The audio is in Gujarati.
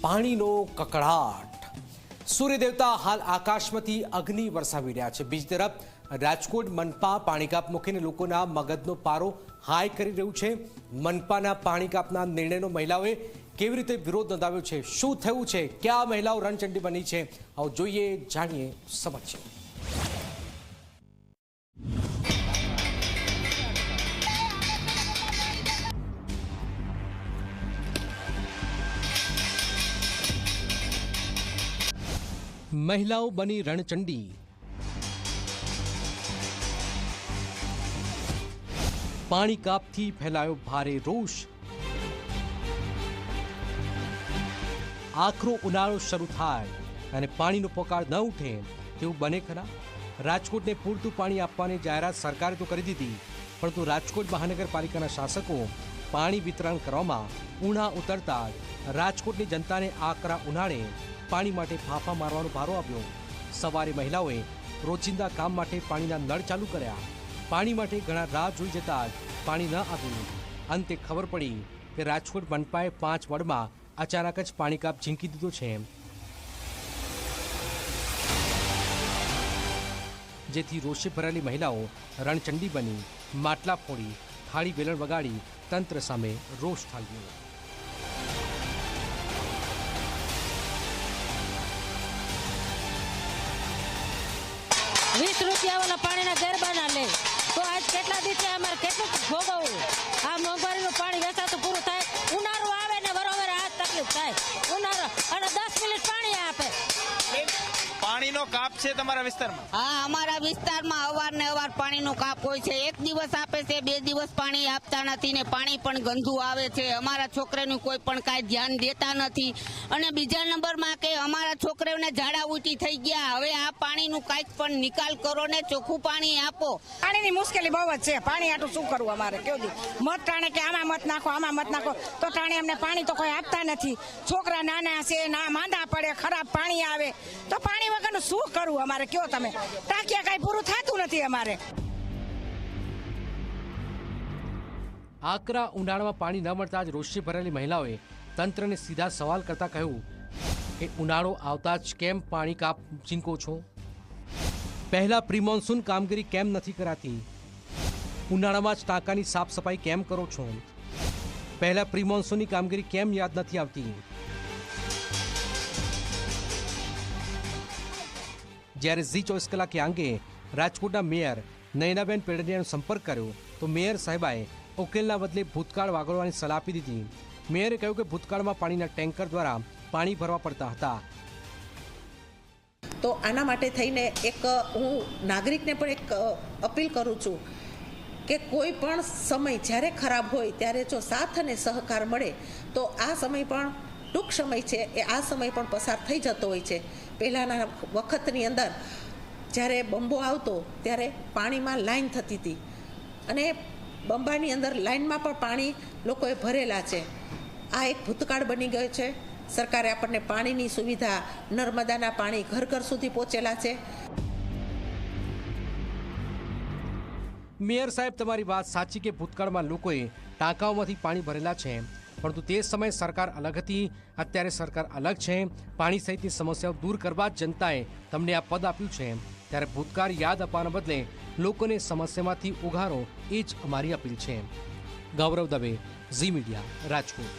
પાણીનો કકળાટ। સૂર્યદેવતા હાલ આકાશમાંથી અગ્નિ વરસાવી રહ્યા છે। બીજી તરફ રાજકોટ મનપા પાણી કાપ મૂકીને લોકોના મગજનો પારો હાઈ કરી રહ્યું છે। મનપાના પાણી કાપના નિર્ણયનો મહિલાઓએ કેવી રીતે વિરોધ નોંધાવ્યો છે, શું થયું છે, ક્યાં મહિલાઓ રણચંડી બની છે, આવો જોઈએ, જાણીએ, સમજીએ। મહિલાઓ બની રણચંડી। પાણી કાપથી ફેલાયો ભારે રોષ। આકરો ઉનાળો શરૂ થાય અને પાણીનો પોકાર ન ઉઠે તેવું બને ખરા? રાજકોટને પૂરતું પાણી આપવાની જાહેરાત સરકારે તો કરી દીધી, પરંતુ રાજકોટ મહાનગરપાલિકાના શાસકો પાણી વિતરણ કરવામાં ઊણા ઉતરતા જ રાજકોટની જનતાને આકરા ઉનાળે પાણી માટે ફાંફા મારવાનો ભારો આવ્યો। સવારે મહિલાઓએ રોજિંદા કામ માટે પાણીના નળ ચાલુ કર્યા। પાણી માટે ઘણા રાહ જોઈ જતા જ પાણી ન આવ્યું। અંતે ખબર પડી કે રાજકોટ મનપાએ 5 વોર્ડમાં અચાનક જ પાણી કાપ ઝીંકી દીધો છે, જેથી રોષે ભરાયેલી મહિલાઓ રણચંડી બની માટલા ફોડી થાળી વેલણ વગાડી તંત્ર સામે રોષ ઠાલવ્યો। 20 રૂપિયા वाला પાણીના ગરબા ના લે તો આજ કેટલા દિવસે અમારે કેટલું ભોગવવું? આ મોંઘવારીનું પાણી વેચાતું પૂરું થાય, ઉનાળો આવે ને બરોબર આ તકલીફ થાય। ઉનાળો અને 10 મિનિટ પાણી આપે। પાણીનો કાપ છે તમારા વિસ્તારમાં? હા, અમારા વિસ્તારમાં અવારને અવાર પાણીનો કાપ હોય છે। એક દિવસ આપે છે, 2 દિવસ પાણી આપતા નથી ને પાણી પણ ગંદુ આવે છે। અમારા છોકરાનું કોઈ પણ કાંઈ ધ્યાન દેતા નથી। અને બીજા નંબરમાં કે અમારા છોકરાઓને ઝાડા ઉલટી થઈ ગયા, હવે આ પાણીનું કાંઈક પણ નિકાલ કરો ને ચોખ્ખું પાણી આપો। પાણીની મુશ્કેલી બહુ જ છે। પાણી આટલું શું કરવું અમારે? કેવું મત ટાણે કે આમાં મત નાખો, આમાં મત નાખો, તો ટાણે અમને પાણી તો કોઈ આપતા નથી। છોકરા નાના છે, ના માંદા પડે, ખરાબ પાણી આવે તો પાણી વગરનું શું કરવું અમારે? કયો તમે, ટાંકિયા કાંઈ પૂરું થતું નથી અમારે। આકરા ઉનાળામાં પાણી ન મળતા જ રોષે ભરેલી મહિલાઓએ તંત્રને સીધા સવાલ કરતા કહ્યું કે ઉનાળો આવતા જ કેમ પાણી કાપ ઝીંકો છો? પહેલા પ્રી મોન્સૂન કામગીરી કેમ નથી કરાતી? ઉનાળામાં જ ટાંકાની સાફ સફાઈ કેમ કરો છો? પહેલા પ્રી મોન્સૂનની કામગીરી કેમ યાદ નથી આવતી? જ્યારે ઝી 24 કલાકે આ અંગે રાજકોટના મેયર નયનાબેન પેડડિયાનો સંપર્ક કર્યો તો મેયર સાહેબાએ ઉકેલના બદલે ભૂતકાળ વાગોળવાની સલાહ આપી દીધી। મેયરે કહ્યું કે ભૂતકાળમાં પાણીના ટેન્કર દ્વારા પાણી ભરવા પડતા હતા। તો આના માટે થઈને એક હું નાગરિકને પણ એક અપીલ કરું છું કે કોઈ પણ સમય જ્યારે ખરાબ હોય ત્યારે જો સાથ અને સહકાર મળે તો આ સમય પણ ટૂંક સમય છે, એ આ સમય પણ પસાર થઈ જતો હોય છે। પહેલાંના વખતની અંદર જ્યારે બંબો આવતો ત્યારે પાણીમાં લાઈન થતી હતી અને બંબાની અંદર લાઈનમાં પણ પાણી લોકોએ ભરેલા છે। આ એક ભૂતકાળ બની ગયો છે। સરકારે આપણને પાણીની સુવિધા, નર્મદાના પાણી ઘર ઘર સુધી પહોંચેલા છે। મેયર સાહેબ, તમારી વાત સાચી કે ભૂતકાળમાં લોકોએ ટાંકાઓમાંથી પાણી ભરેલા છે, પરંતુ તે સમયે સરકાર અલગ હતી, અત્યારે સરકાર અલગ છે। પાણી સહિતની સમસ્યાઓ દૂર કરવા જ જનતાએ તમને આ પદ આપ્યું છે, ત્યારે ભૂતકાળ યાદ આપવાના બદલે લોકોને સમસ્યામાંથી ઉગારો, એ જ અમારી અપીલ છે। ગૌરવ દવે, ઝી મીડિયા, રાજકોટ।